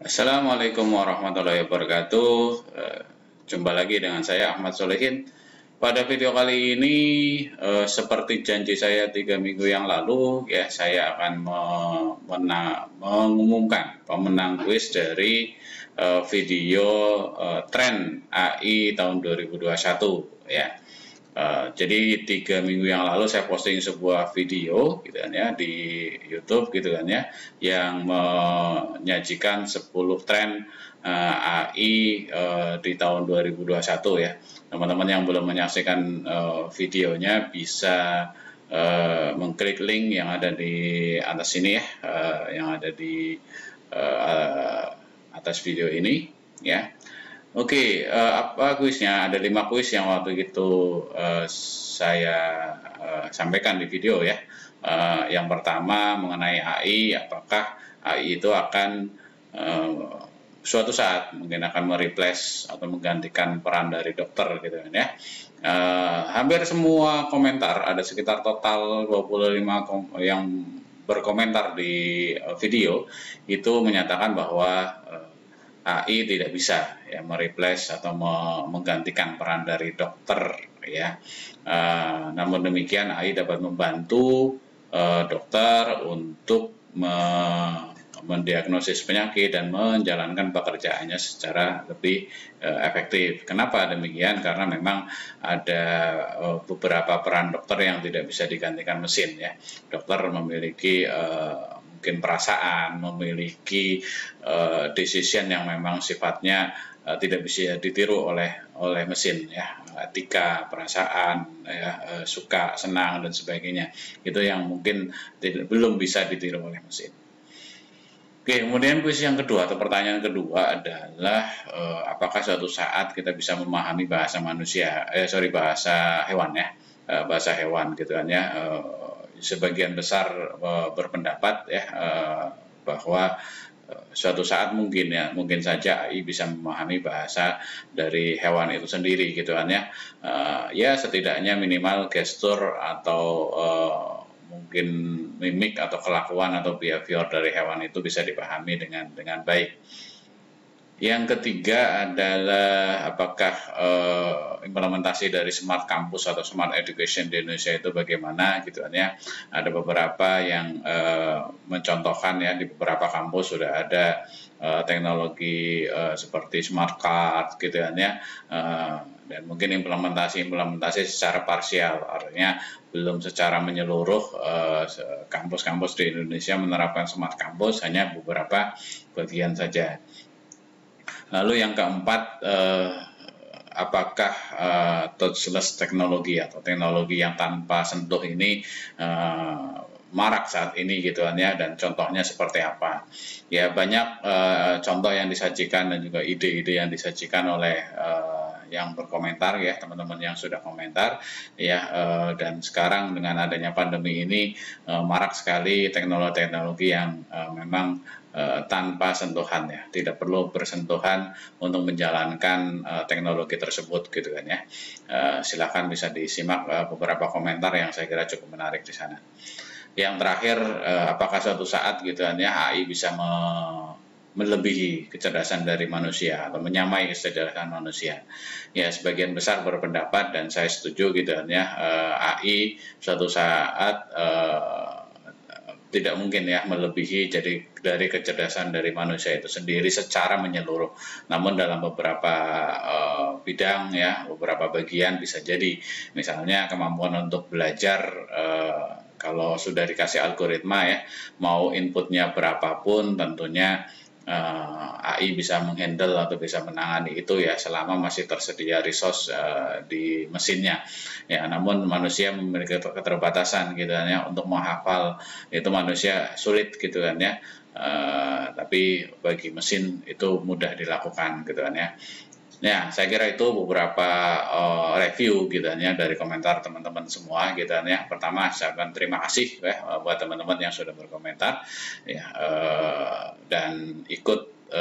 Assalamualaikum warahmatullahi wabarakatuh. Jumpa lagi dengan saya Ahmad Solehin. Pada video kali ini, seperti janji saya 3 minggu yang lalu, ya saya akan mengumumkan pemenang kuis dari video tren AI tahun 2021. Ya. Jadi 3 minggu yang lalu saya posting sebuah video gitu kan ya di YouTube gitu kan ya, yang menyajikan 10 tren AI di tahun 2021 ya. Teman-teman yang belum menyaksikan videonya bisa mengklik link yang ada di atas sini ya, yang ada di atas video ini ya. Oke, apa kuisnya? Ada 5 kuis yang waktu itu saya sampaikan di video ya. Yang pertama mengenai AI, apakah AI itu akan suatu saat mungkin akan mereplace atau menggantikan peran dari dokter gitu kan ya. Hampir semua komentar, ada sekitar total 25 yang berkomentar di video itu menyatakan bahwa AI tidak bisa ya mereplace atau menggantikan peran dari dokter ya. Namun demikian AI dapat membantu dokter untuk mendiagnosis penyakit dan menjalankan pekerjaannya secara lebih efektif. Kenapa demikian? Karena memang ada beberapa peran dokter yang tidak bisa digantikan mesin ya. Dokter memiliki mungkin perasaan, memiliki decision yang memang sifatnya tidak bisa ditiru oleh mesin ya, etika, perasaan ya, suka, senang dan sebagainya, itu yang mungkin belum bisa ditiru oleh mesin. Oke, kemudian kuis yang kedua atau pertanyaan kedua adalah apakah suatu saat kita bisa memahami bahasa manusia, bahasa hewan ya, bahasa hewan gitu kan ya. Sebagian besar berpendapat ya bahwa suatu saat mungkin saja AI bisa memahami bahasa dari hewan itu sendiri gitu kan ya. Ya setidaknya minimal gestur atau mungkin mimik atau kelakuan atau behavior dari hewan itu bisa dipahami dengan baik. Yang ketiga adalah apakah implementasi dari smart campus atau smart education di Indonesia itu bagaimana gitu kan ya. Ada beberapa yang mencontohkan ya, di beberapa kampus sudah ada teknologi seperti smart card gitu kan ya. Dan mungkin implementasi secara parsial, artinya belum secara menyeluruh kampus-kampus di Indonesia menerapkan smart campus, hanya beberapa bagian saja. Lalu yang keempat, apakah touchless teknologi atau teknologi yang tanpa sentuh ini marak saat ini gitu kan ya, dan contohnya seperti apa? Ya banyak contoh yang disajikan dan juga ide-ide yang disajikan oleh yang berkomentar ya, teman-teman yang sudah komentar ya, dan sekarang dengan adanya pandemi ini marak sekali teknologi-teknologi yang memang tanpa sentuhan ya, tidak perlu bersentuhan untuk menjalankan teknologi tersebut gitu kan ya. Silakan bisa disimak beberapa komentar yang saya kira cukup menarik di sana. Yang terakhir, apakah suatu saat gitu kan ya AI bisa melebihi kecerdasan dari manusia atau menyamai kecerdasan manusia? Ya sebagian besar berpendapat dan saya setuju gitu kan ya, AI suatu saat tidak mungkin ya melebihi dari kecerdasan dari manusia itu sendiri secara menyeluruh. Namun dalam beberapa bidang ya, beberapa bagian bisa jadi. Misalnya kemampuan untuk belajar, kalau sudah dikasih algoritma ya, mau inputnya berapapun tentunya AI bisa menghandle atau bisa menangani itu ya, selama masih tersedia resource di mesinnya ya. Namun manusia memiliki keterbatasan gitu kan ya, untuk menghafal itu manusia sulit gitu kan ya, tapi bagi mesin itu mudah dilakukan gitu kan ya. Ya, saya kira itu beberapa review gitu ya dari komentar teman-teman semua gitu ya. Pertama, saya akan terima kasih ya buat teman-teman yang sudah berkomentar ya, dan ikut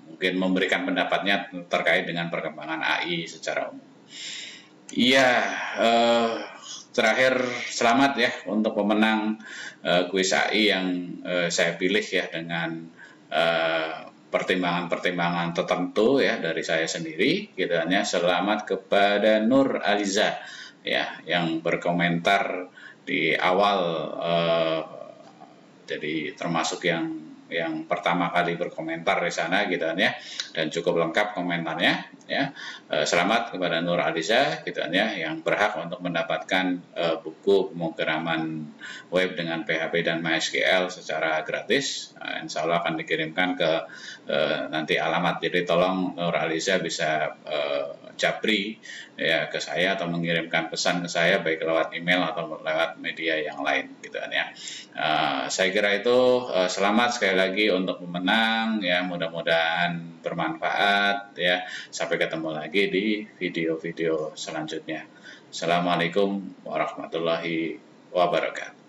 mungkin memberikan pendapatnya terkait dengan perkembangan AI secara umum. Iya, terakhir selamat ya untuk pemenang kuis AI yang saya pilih ya, dengan pertimbangan-pertimbangan tertentu ya dari saya sendiri gitu kan ya. Selamat kepada Nur Aliza ya yang berkomentar di awal, jadi termasuk yang pertama kali berkomentar di sana gitu kan ya, dan cukup lengkap komentarnya ya. Selamat kepada Nur Aliza gitu kan ya yang berhak untuk mendapatkan buku pemrograman web dengan PHP dan MySQL secara gratis. Insya Allah akan dikirimkan ke nanti alamat, jadi tolong Nur Aliza bisa japri ya ke saya atau mengirimkan pesan ke saya baik lewat email atau lewat media yang lain gitu kan ya. Saya kira itu. Selamat sekali lagi untuk pemenang ya, mudah-mudahan bermanfaat ya. Sampai ketemu lagi di video-video selanjutnya. Assalamualaikum warahmatullahi wabarakatuh.